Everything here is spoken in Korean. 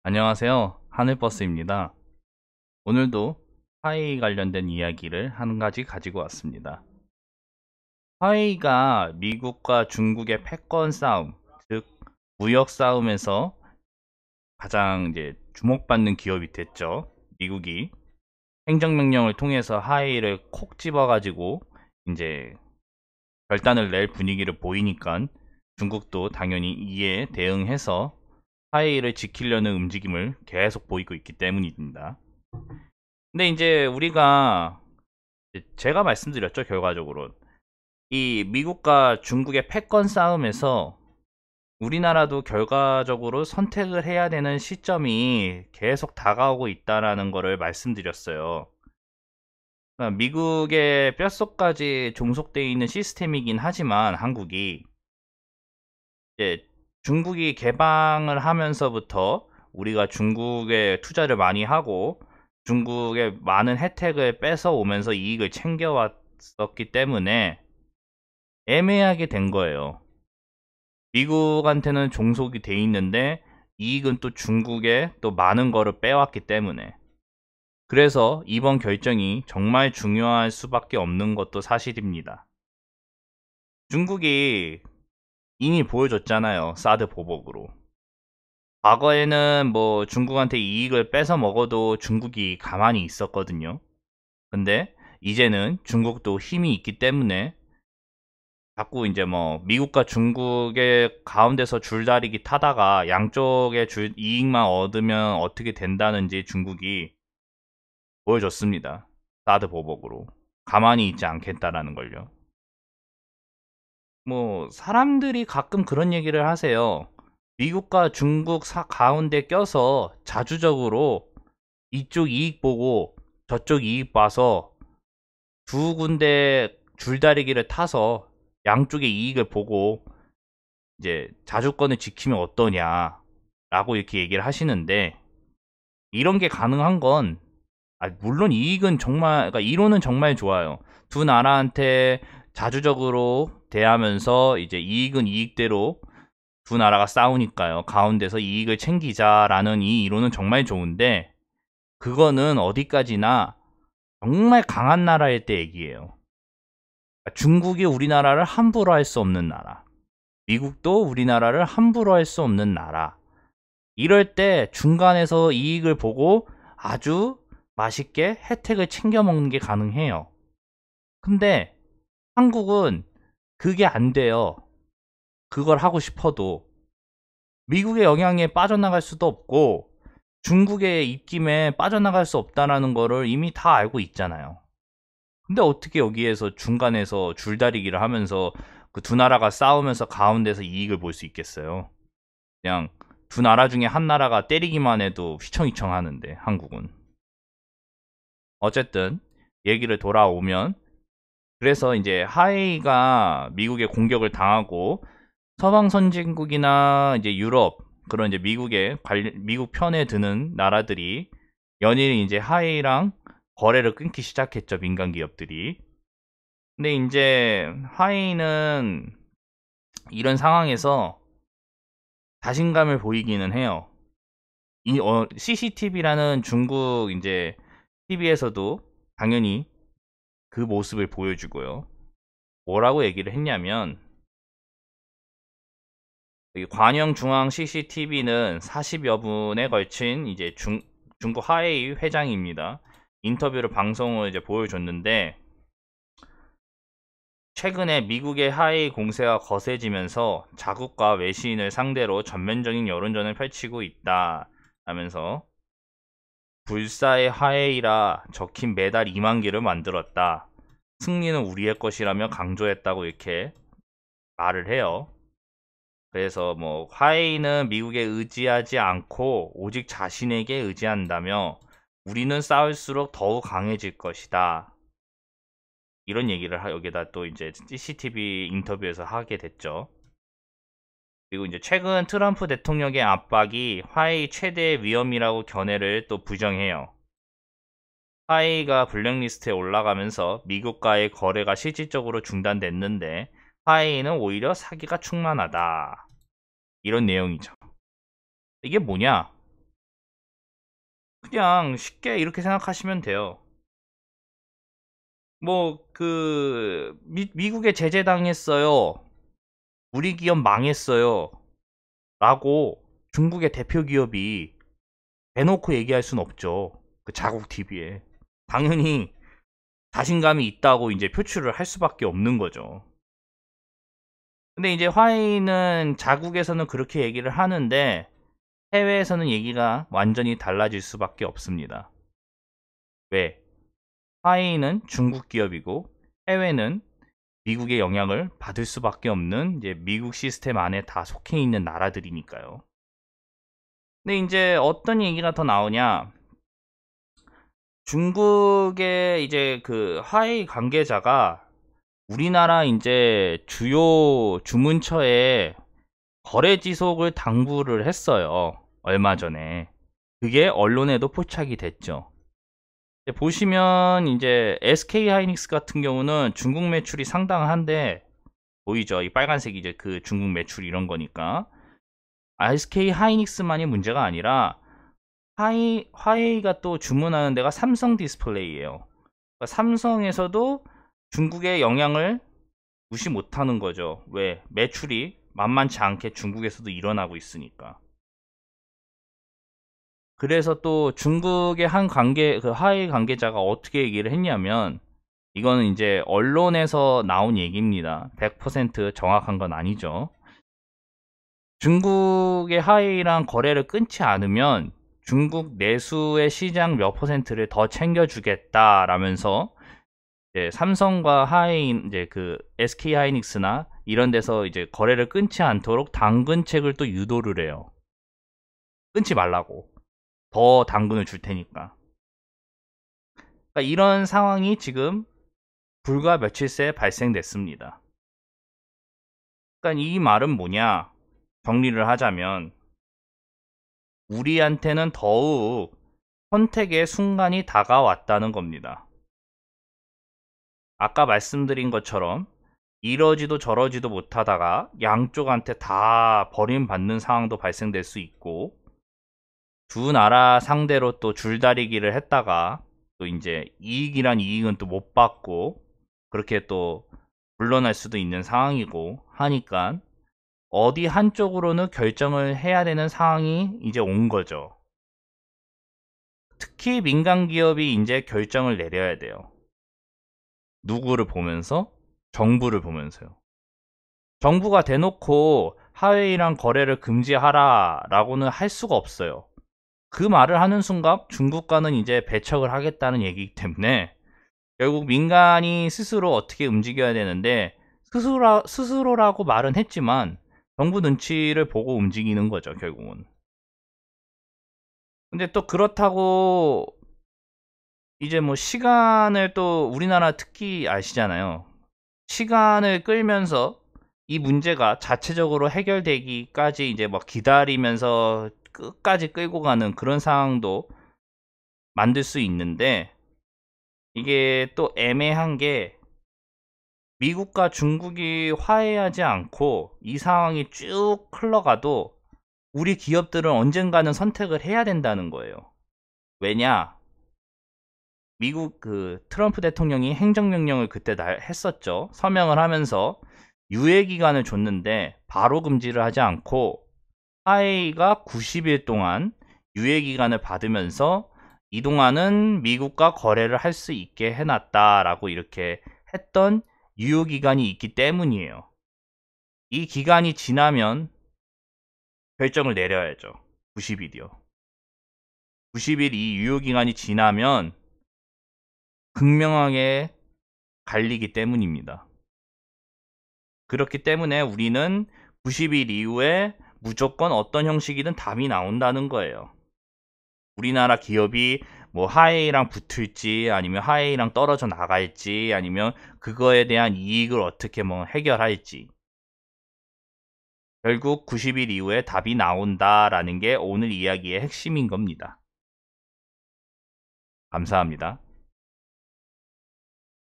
안녕하세요. 하늘버스입니다. 오늘도 화웨이 관련된 이야기를 한 가지 가지고 왔습니다. 화웨이가 미국과 중국의 패권 싸움, 즉 무역 싸움에서 가장 이제 주목받는 기업이 됐죠. 미국이 행정명령을 통해서 화웨이를 콕 집어가지고 이제 결단을 낼 분위기를 보이니까 중국도 당연히 이에 대응해서 화웨이를 지키려는 움직임을 계속 보이고 있기 때문입니다. 근데 이제 우리가 제가 말씀드렸죠. 결과적으로 이 미국과 중국의 패권 싸움에서 우리나라도 결과적으로 선택을 해야 되는 시점이 계속 다가오고 있다라는 거를 말씀드렸어요. 그러니까 미국의 뼛속까지 종속되어 있는 시스템이긴 하지만 한국이 이제 중국이 개방을 하면서부터 우리가 중국에 투자를 많이 하고 중국의 많은 혜택을 뺏어 오면서 이익을 챙겨왔었기 때문에 애매하게 된 거예요. 미국한테는 종속이 돼 있는데 이익은 또 중국에 또 많은 거를 빼왔기 때문에, 그래서 이번 결정이 정말 중요할 수밖에 없는 것도 사실입니다. 중국이 이미 보여줬잖아요. 사드 보복으로. 과거에는 뭐 중국한테 이익을 뺏어 먹어도 중국이 가만히 있었거든요. 근데 이제는 중국도 힘이 있기 때문에 자꾸 이제 뭐 미국과 중국의 가운데서 줄다리기 타다가 양쪽의 이익만 얻으면 어떻게 된다는지 중국이 보여줬습니다. 사드 보복으로. 가만히 있지 않겠다라는 걸요. 뭐 사람들이 가끔 그런 얘기를 하세요. 미국과 중국 가운데 껴서 자주적으로 이쪽 이익 보고 저쪽 이익 봐서 두 군데 줄다리기를 타서 양쪽의 이익을 보고 이제 자주권을 지키면 어떠냐라고 이렇게 얘기를 하시는데, 이런 게 가능한 건 물론 이익은 정말, 그러니까 이론은 정말 좋아요. 두 나라한테 자주적으로 대하면서 이제 이익은 이익대로 두 나라가 싸우니까요. 가운데서 이익을 챙기자라는 이 이론은 정말 좋은데, 그거는 어디까지나 정말 강한 나라일 때 얘기예요. 그러니까 중국이 우리나라를 함부로 할 수 없는 나라, 미국도 우리나라를 함부로 할 수 없는 나라, 이럴 때 중간에서 이익을 보고 아주 맛있게 혜택을 챙겨 먹는 게 가능해요. 근데 한국은 그게 안 돼요. 그걸 하고 싶어도 미국의 영향에 빠져나갈 수도 없고 중국의 입김에 빠져나갈 수 없다는 거를 이미 다 알고 있잖아요. 근데 어떻게 여기에서 중간에서 줄다리기를 하면서 그 두 나라가 싸우면서 가운데서 이익을 볼 수 있겠어요? 그냥 두 나라 중에 한 나라가 때리기만 해도 휘청휘청 하는데 한국은. 어쨌든 얘기를 돌아오면, 그래서 이제 하웨이가 미국의 공격을 당하고 서방 선진국이나 이제 유럽, 그런 이제 미국 편에 드는 나라들이 연일 이제 하웨이랑 거래를 끊기 시작했죠. 민간 기업들이. 근데 이제 하웨이는 이런 상황에서 자신감을 보이기는 해요. CCTV라는 중국 이제 TV에서도 당연히 그 모습을 보여주고요. 뭐라고 얘기를 했냐면, 관영 중앙 CCTV는 40여 분에 걸친 이제 중국 화웨이 회장입니다. 인터뷰를 방송을 이제 보여줬는데, 최근에 미국의 화웨이 공세가 거세지면서 자국과 외신을 상대로 전면적인 여론전을 펼치고 있다 하면서, 불사의 화웨이라 적힌 매달 2만 개를 만들었다. 승리는 우리의 것이라며 강조했다고 이렇게 말을 해요. 그래서 뭐 화웨이는 미국에 의지하지 않고 오직 자신에게 의지한다며 우리는 싸울수록 더욱 강해질 것이다. 이런 얘기를 여기다 또 이제 CCTV 인터뷰에서 하게 됐죠. 그리고 이제 최근 트럼프 대통령의 압박이 화웨이 최대의 위험이라고 견해를 또 부정해요. 화웨이가 블랙리스트에 올라가면서 미국과의 거래가 실질적으로 중단됐는데 화웨이는 오히려 사기가 충만하다. 이런 내용이죠. 이게 뭐냐? 그냥 쉽게 이렇게 생각하시면 돼요. 뭐 미국에 제재당했어요. 우리 기업 망했어요. 라고 중국의 대표 기업이 대놓고 얘기할 순 없죠. 그 자국 TV에. 당연히 자신감이 있다고 이제 표출을 할 수밖에 없는 거죠. 근데 이제 화웨이는 자국에서는 그렇게 얘기를 하는데 해외에서는 얘기가 완전히 달라질 수밖에 없습니다. 왜? 화웨이는 중국 기업이고 해외는 미국의 영향을 받을 수밖에 없는 이제 미국 시스템 안에 다 속해 있는 나라들이니까요. 근데 이제 어떤 얘기가 더 나오냐? 중국의 이제 그 화웨이 관계자가 우리나라 이제 주요 주문처에 거래 지속을 당부를 했어요. 얼마 전에. 그게 언론에도 포착이 됐죠. 보시면 이제 SK 하이닉스 같은 경우는 중국 매출이 상당한데 보이죠? 이 빨간색이 이제 그 중국 매출 이런 거니까. SK 하이닉스만이 문제가 아니라 화웨이가 또 주문하는 데가 삼성 디스플레이예요. 그러니까 삼성에서도 중국의 영향을 무시 못하는 거죠. 왜? 매출이 만만치 않게 중국에서도 일어나고 있으니까. 그래서 또 중국의 한 화웨이 관계자가 어떻게 얘기를 했냐면, 이거는 이제 언론에서 나온 얘기입니다. 100% 정확한 건 아니죠. 중국의 화웨이랑 거래를 끊지 않으면 중국 내수의 시장 몇 퍼센트를 더 챙겨주겠다라면서 삼성과 화웨이 이제 그 SK 하이닉스나 이런 데서 이제 거래를 끊지 않도록 당근책을 또 유도를 해요. 끊지 말라고. 더 당근을 줄 테니까. 그러니까 이런 상황이 지금 불과 며칠 새 발생됐습니다. 그러니까 이 말은 뭐냐? 정리를 하자면 우리한테는 더욱 선택의 순간이 다가왔다는 겁니다. 아까 말씀드린 것처럼 이러지도 저러지도 못하다가 양쪽한테 다 버림받는 상황도 발생될 수 있고, 두 나라 상대로 또 줄다리기를 했다가 또 이제 이익이란 이익은 또 못 받고 그렇게 또 물러날 수도 있는 상황이고 하니까 어디 한쪽으로는 결정을 해야 되는 상황이 이제 온 거죠. 특히 민간 기업이 이제 결정을 내려야 돼요. 누구를 보면서? 정부를 보면서요. 정부가 대놓고 화웨이랑 거래를 금지하라 라고는 할 수가 없어요. 그 말을 하는 순간 중국과는 이제 배척을 하겠다는 얘기이기 때문에 결국 민간이 스스로 어떻게 움직여야 되는데, 스스로라고 말은 했지만 정부 눈치를 보고 움직이는 거죠, 결국은. 근데 또 그렇다고 이제 뭐 시간을 또 우리나라 특히 아시잖아요. 시간을 끌면서 이 문제가 자체적으로 해결되기까지 이제 뭐 기다리면서 끝까지 끌고 가는 그런 상황도 만들 수 있는데, 이게 또 애매한 게 미국과 중국이 화해하지 않고 이 상황이 쭉 흘러가도 우리 기업들은 언젠가는 선택을 해야 된다는 거예요. 왜냐? 미국 그 트럼프 대통령이 행정명령을 그때 했었죠. 서명을 하면서 유예 기간을 줬는데 바로 금지를 하지 않고 화웨이가 90일 동안 유예 기간을 받으면서 이동안은 미국과 거래를 할 수 있게 해놨다라고 이렇게 했던 유효 기간이 있기 때문이에요. 이 기간이 지나면 결정을 내려야죠. 90일이요. 90일 이 유효 기간이 지나면 극명하게 갈리기 때문입니다. 그렇기 때문에 우리는 90일 이후에 무조건 어떤 형식이든 답이 나온다는 거예요. 우리나라 기업이 뭐 화웨이랑 붙을지 아니면 화웨이랑 떨어져 나갈지 아니면 그거에 대한 이익을 어떻게 뭐 해결할지, 결국 90일 이후에 답이 나온다라는 게 오늘 이야기의 핵심인 겁니다. 감사합니다.